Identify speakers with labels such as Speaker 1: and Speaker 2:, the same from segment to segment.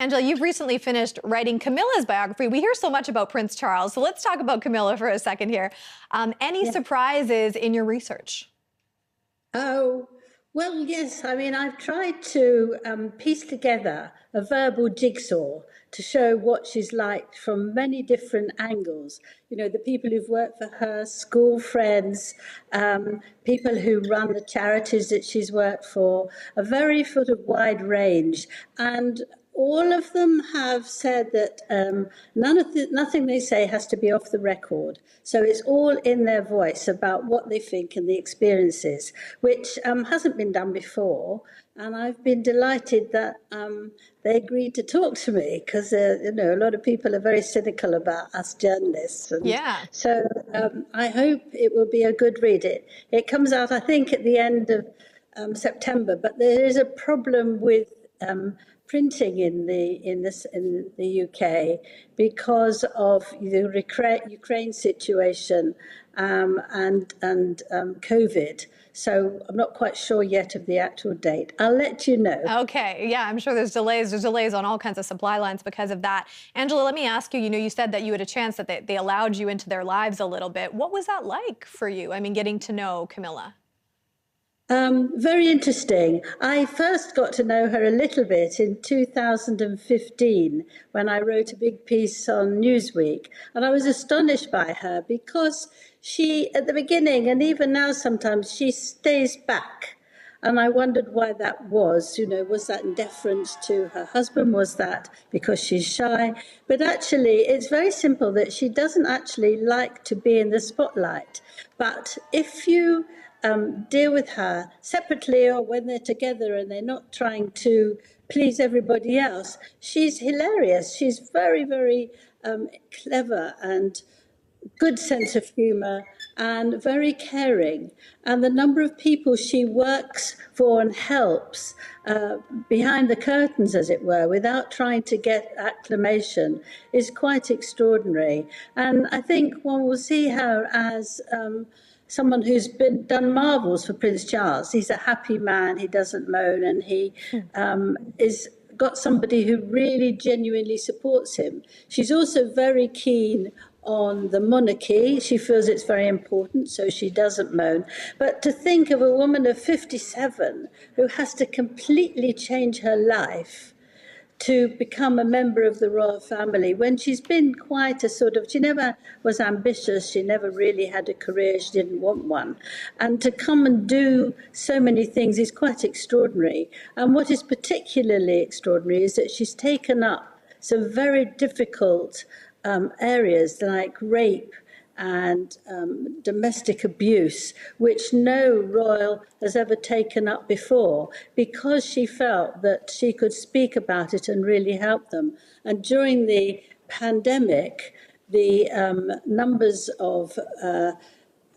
Speaker 1: Angela, you've recently finished writing Camilla's biography. We hear so much about Prince Charles, so let's talk about Camilla for a second here. Any
Speaker 2: Yeah.
Speaker 1: surprises in your research?
Speaker 2: Oh, well, yes. I mean, I've tried to piece together a verbal jigsaw to show what she's like from many different angles. You know, the people who've worked for her, school friends, people who run the charities that she's worked for, a very sort of wide range. And all of them have said that nothing they say has to be off the record. So it's all in their voice about what they think and the experiences, which hasn't been done before. And I've been delighted that they agreed to talk to me because, you know, a lot of people are very cynical about us journalists. And
Speaker 1: Yeah.
Speaker 2: so I hope it will be a good read. It comes out, I think, at the end of September, but there is a problem with printing in the UK because of the Ukraine situation and COVID. So I'm not quite sure yet of the actual date. I'll let you know.
Speaker 1: Okay, yeah, I'm sure there's delays. There's delays on all kinds of supply lines because of that. Angela, let me ask you, you said that you had a chance that they allowed you into their lives a little bit. What was that like for you? I mean, getting to know Camilla?
Speaker 2: Very interesting. I first got to know her a little bit in 2015 when I wrote a big piece on Newsweek. And I was astonished by her because she, at the beginning, and even now sometimes, she stays back. And I wondered why that was. You know, was that in deference to her husband? Was that because she's shy? But actually, it's very simple that she doesn't actually like to be in the spotlight. But if you deal with her separately or when they're together and they're not trying to please everybody else, she's hilarious. She's very, very clever and good sense of humour and very caring. And the number of people she works for and helps behind the curtains, as it were, without trying to get acclamation is quite extraordinary. And I think one will see her as someone who's done marvels for Prince Charles. He's a happy man, he doesn't moan, and he is got somebody who really genuinely supports him. She's also very keen on the monarchy. She feels it's very important, so she doesn't moan. But to think of a woman of 57 who has to completely change her life to become a member of the royal family when she's been quite a sort of, she never was ambitious, she never really had a career, she didn't want one. And to come and do so many things is quite extraordinary. And what is particularly extraordinary is that she's taken up some very difficult areas like rape and domestic abuse, which no royal has ever taken up before, because she felt that she could speak about it and really help them. And during the pandemic, the numbers of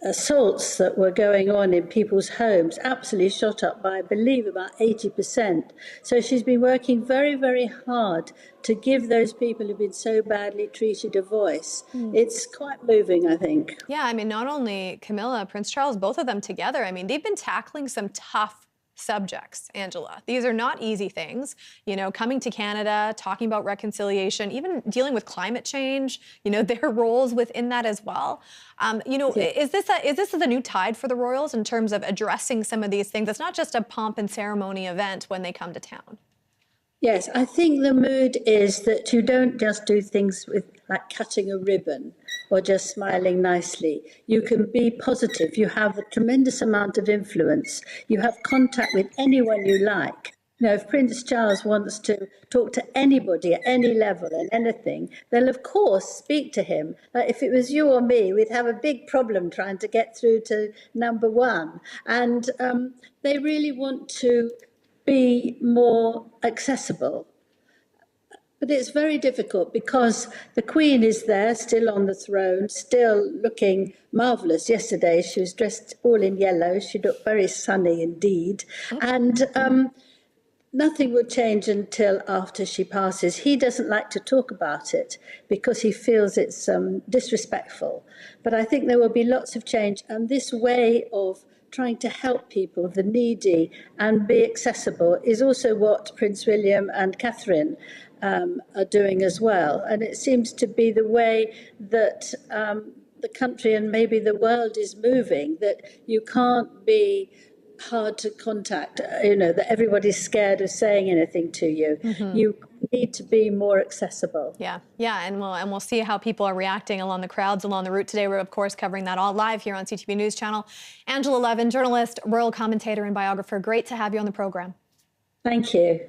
Speaker 2: assaults that were going on in people's homes absolutely shot up by, I believe, about 80%. So she's been working very, very hard to give those people who've been so badly treated a voice. It's quite moving, I think.
Speaker 1: Yeah, I mean, not only Camilla, Prince Charles, both of them together, I mean, they've been tackling some tough subjects, Angela. These are not easy things, coming to Canada, talking about reconciliation, even dealing with climate change, their roles within that as well. Is this the new tide for the royals in terms of addressing some of these things? It's not just a pomp and ceremony event when they come to town.
Speaker 2: Yes, I think the mood is that you don't just do things with like cutting a ribbon or just smiling nicely. You can be positive. You have a tremendous amount of influence. You have contact with anyone you like. You know, if Prince Charles wants to talk to anybody at any level and anything, they'll of course speak to him. If it was you or me, we'd have a big problem trying to get through to number one. And they really want to be more accessible. But it's very difficult because the Queen is there, still on the throne, still looking marvellous. Yesterday she was dressed all in yellow. She looked very sunny indeed. And nothing will change until after she passes. He doesn't like to talk about it because he feels it's disrespectful. But I think there will be lots of change. And this way of trying to help people, the needy, and be accessible is also what Prince William and Catherine are doing as well. And it seems to be the way that the country and maybe the world is moving, that you can't be hard to contact, that everybody's scared of saying anything to you. You need to be more accessible.
Speaker 1: Yeah, and we'll see how people are reacting along the crowds along the route today. We're of course covering that all live here on CTV News Channel. Angela Levin, journalist, royal commentator, and biographer. Great to have you on the program.
Speaker 2: Thank you.